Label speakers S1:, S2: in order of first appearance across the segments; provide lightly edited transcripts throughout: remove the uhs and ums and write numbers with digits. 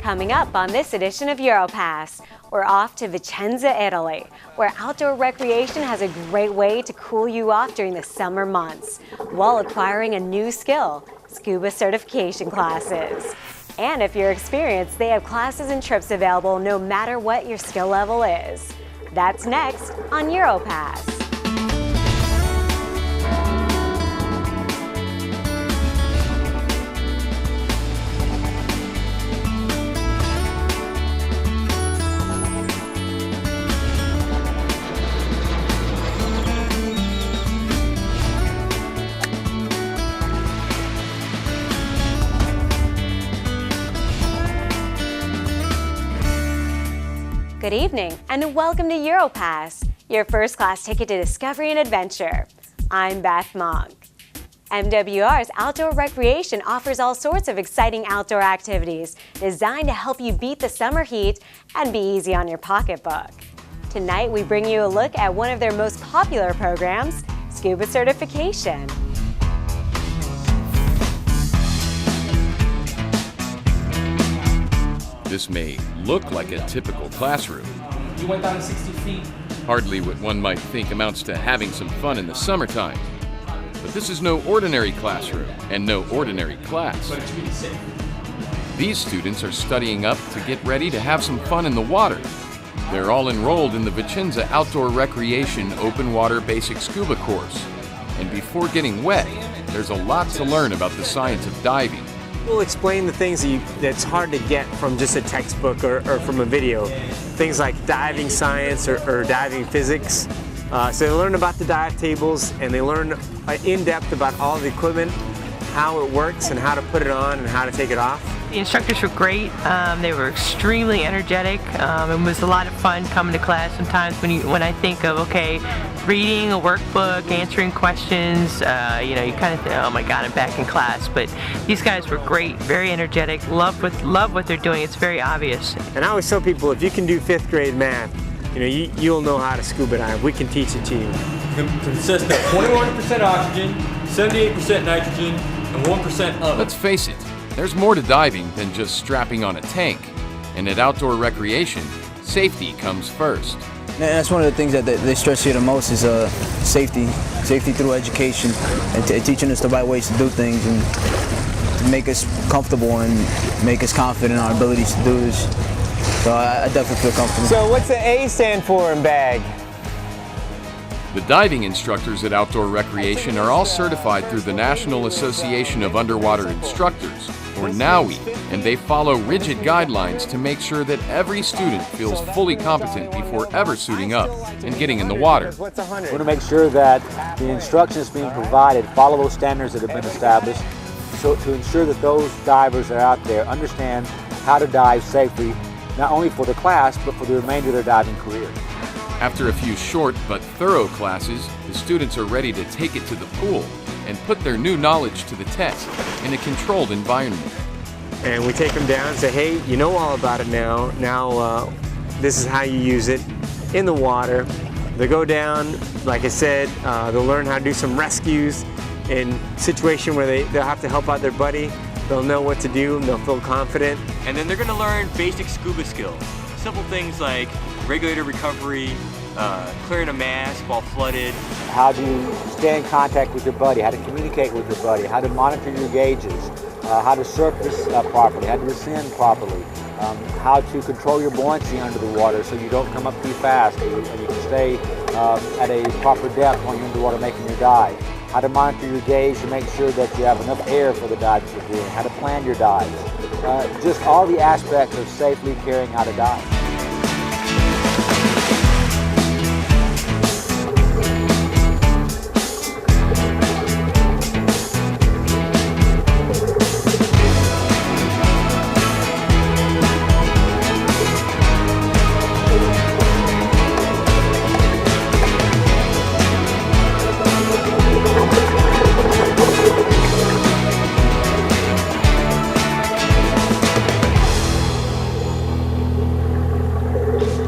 S1: Coming up on this edition of EuroPass, we're off to Vicenza, Italy, where outdoor recreation has a great way to cool you off during the summer months while acquiring a new skill, scuba certification classes. And if you're experienced, they have classes and trips available no matter what your skill level is. That's next on EuroPass. Good evening and welcome to EuroPass, your first class ticket to discovery and adventure. I'm Beth Monk. MWR's Outdoor Recreation offers all sorts of exciting outdoor activities designed to help you beat the summer heat and be easy on your pocketbook. Tonight we bring you a look at one of their most popular programs, scuba certification.
S2: This may look like a typical classroom.
S3: You went down to 60 feet.
S2: Hardly what one might think amounts to having some fun in the summertime. But this is no ordinary classroom and no ordinary class.
S3: But it's really safe.
S2: These students are studying up to get ready to have some fun in the water. They're all enrolled in the Vicenza Outdoor Recreation Open Water Basic Scuba course. And before getting wet, there's a lot to learn about the science of diving.
S4: We'll explain the things that's hard to get from just a textbook or from a video. Things like diving science or diving physics. So they learn about the dive tables and they learn in depth about all the equipment, how it works and how to put it on and how to take it off.
S5: The instructors were great. They were extremely energetic. It was a lot of fun coming to class. Sometimes when I think of, okay, reading a workbook, answering questions, you kind of think, oh my God, I'm back in class. But these guys were great, very energetic, love what they're doing. It's very obvious.
S4: And I always tell people, if you can do 5th grade math, you'll know how to scuba dive. We can teach it to you.
S6: It consists of 21% oxygen, 78% nitrogen, and 1% other.
S2: Let's face it, there's more to diving than just strapping on a tank. And at Outdoor Recreation, safety comes first.
S7: That's one of the things that they stress here the most is safety through education and teaching us the right ways to do things and to make us comfortable and make us confident in our abilities to do this. So I definitely feel comfortable.
S4: So what's the A stand for in BAG?
S2: The diving instructors at Outdoor Recreation are all certified through the National Association of Underwater Instructors, or NAUI, and they follow rigid guidelines to make sure that every student feels fully competent before ever suiting up and getting in the water.
S8: We want to make sure that the instructions being provided follow those standards that have been established, so to ensure that those divers that are out there understand how to dive safely, not only for the class, but for the remainder of their diving career.
S2: After a few short but thorough classes, the students are ready to take it to the pool and put their new knowledge to the test in a controlled environment.
S4: And we take them down and say, hey, you know all about it now. Now this is how you use it in the water. They go down, like I said, they'll learn how to do some rescues in situation where they'll have to help out their buddy. They'll know what to do, and they'll feel confident.
S6: And then they're going to learn basic scuba skills. Simple things like regulator recovery, clearing a mask while flooded.
S8: How to stay in contact with your buddy, how to communicate with your buddy, how to monitor your gauges, how to surface properly, how to descend properly, how to control your buoyancy under the water so you don't come up too fast and you can stay at a proper depth when you're underwater making your dive. How to monitor your gauge to make sure that you have enough air for the dive that you're doing, how to plan your dives. Just all the aspects of safely carrying out a dive.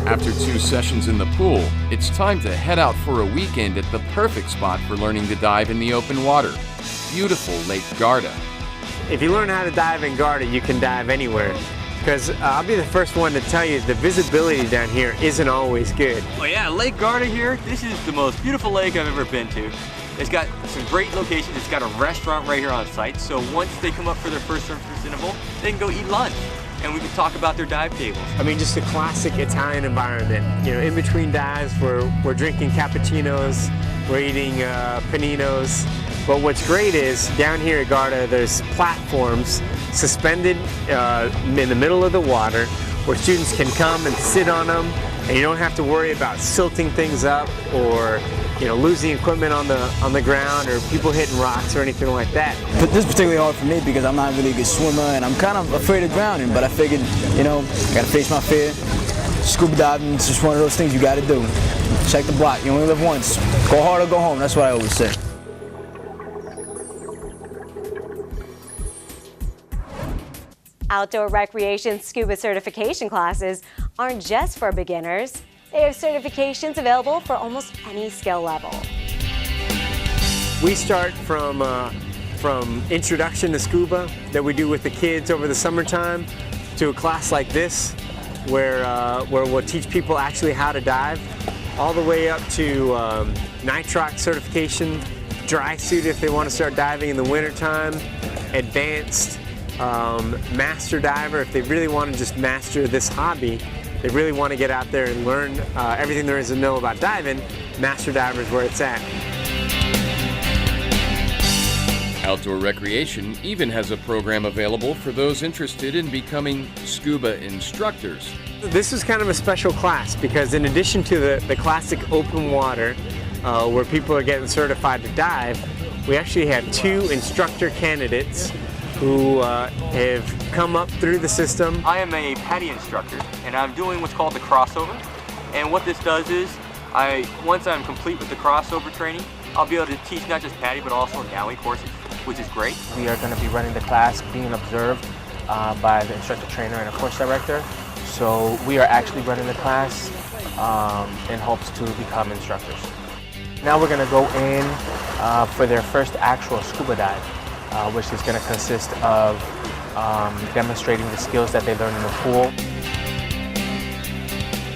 S2: After 2 sessions in the pool, it's time to head out for a weekend at the perfect spot for learning to dive in the open water, beautiful Lake Garda.
S4: If you learn how to dive in Garda, you can dive anywhere. because I'll be the first one to tell you the visibility down here isn't always good.
S6: Oh yeah, Lake Garda here, this is the most beautiful lake I've ever been to. It's got some great locations. It's got a restaurant right here on site, so once they come up for their first surface interval, they can go eat lunch and we can talk about their dive tables.
S4: I mean, just a classic Italian environment. You know, in between dives, we're drinking cappuccinos, we're eating paninos. But what's great is down here at Garda, there's platforms suspended in the middle of the water where students can come and sit on them, and you don't have to worry about silting things up or losing equipment on the ground or people hitting rocks or anything like that.
S7: But this is particularly hard for me because I'm not really a good swimmer and I'm kind of afraid of drowning, but I figured, gotta face my fear. Scuba diving is just one of those things you gotta do. Check the block, you only live once. Go hard or go home, that's what I always say.
S1: Outdoor recreation scuba certification classes aren't just for beginners. They have certifications available for almost any skill level.
S4: We start from introduction to scuba that we do with the kids over the summertime to a class like this where we'll teach people actually how to dive, all the way up to nitrox certification, dry suit if they want to start diving in the wintertime, advanced master diver if they really want to just master this hobby. They really want to get out there and learn everything there is to know about diving. Master Diver is where it's at.
S2: Outdoor Recreation even has a program available for those interested in becoming scuba instructors.
S4: This is kind of a special class because in addition to the classic open water where people are getting certified to dive, we actually have 2 instructor candidates who have come up through the system.
S6: I am a PADI instructor and I'm doing what's called the crossover. And what this does is, once I'm complete with the crossover training, I'll be able to teach not just PADI but also NAUI courses, which is great.
S3: We are going to be running the class being observed by the instructor trainer and a course director. So we are actually running the class in hopes to become instructors. Now we're going to go in for their first actual scuba dive. Which is going to consist of demonstrating the skills that they learn in the pool.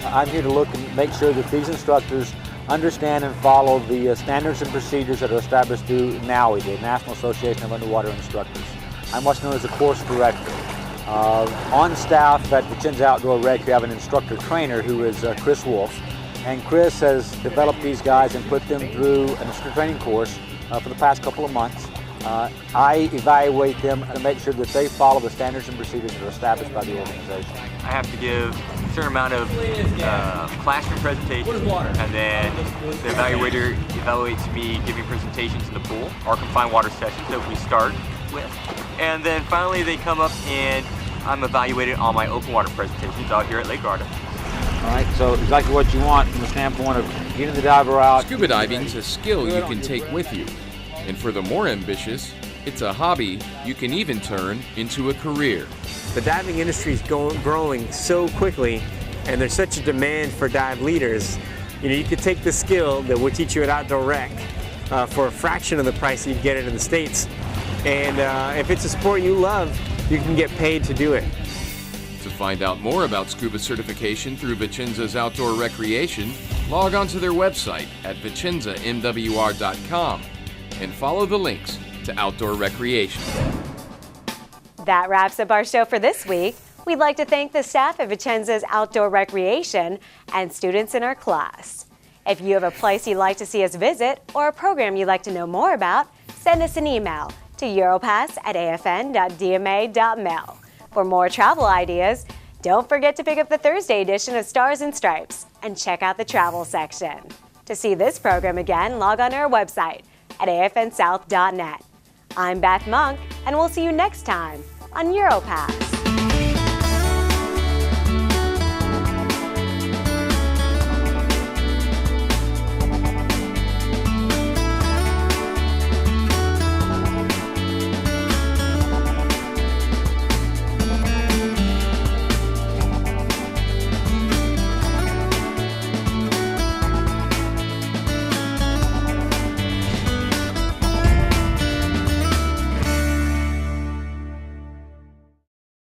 S8: I'm here to look and make sure that these instructors understand and follow the standards and procedures that are established through NAUI, the National Association of Underwater Instructors. I'm what's known as a course director. On staff at Vicenza Outdoor Rec, we have an instructor trainer who is Chris Wolf. And Chris has developed these guys and put them through an instructor training course for the past couple of months. I evaluate them to make sure that they follow the standards and procedures that are established by the organization.
S6: I have to give a certain amount of classroom presentation, and then the evaluator evaluates me giving presentations in the pool, our confined water sessions that we start with. And then finally they come up and I'm evaluated on my open water presentations out here at Lake Garda.
S8: All right, so exactly what you want from the standpoint of getting the diver out.
S2: Scuba diving is a skill you can take with you. And for the more ambitious, it's a hobby you can even turn into a career.
S4: The diving industry is growing so quickly, and there's such a demand for dive leaders. You could take the skill that we'll teach you at Outdoor Rec for a fraction of the price you'd get it in the States. And if it's a sport you love, you can get paid to do it.
S2: To find out more about scuba certification through Vicenza's Outdoor Recreation, log on to their website at vicenzamwr.com. and follow the links to Outdoor Recreation.
S1: That wraps up our show for this week. We'd like to thank the staff at Vicenza's Outdoor Recreation and students in our class. If you have a place you'd like to see us visit or a program you'd like to know more about, send us an email to europass@afn.dma.mil. For more travel ideas, don't forget to pick up the Thursday edition of Stars and Stripes and check out the travel section. To see this program again, log on to our website at afnsouth.net. I'm Beth Monk, and we'll see you next time on EuroPass.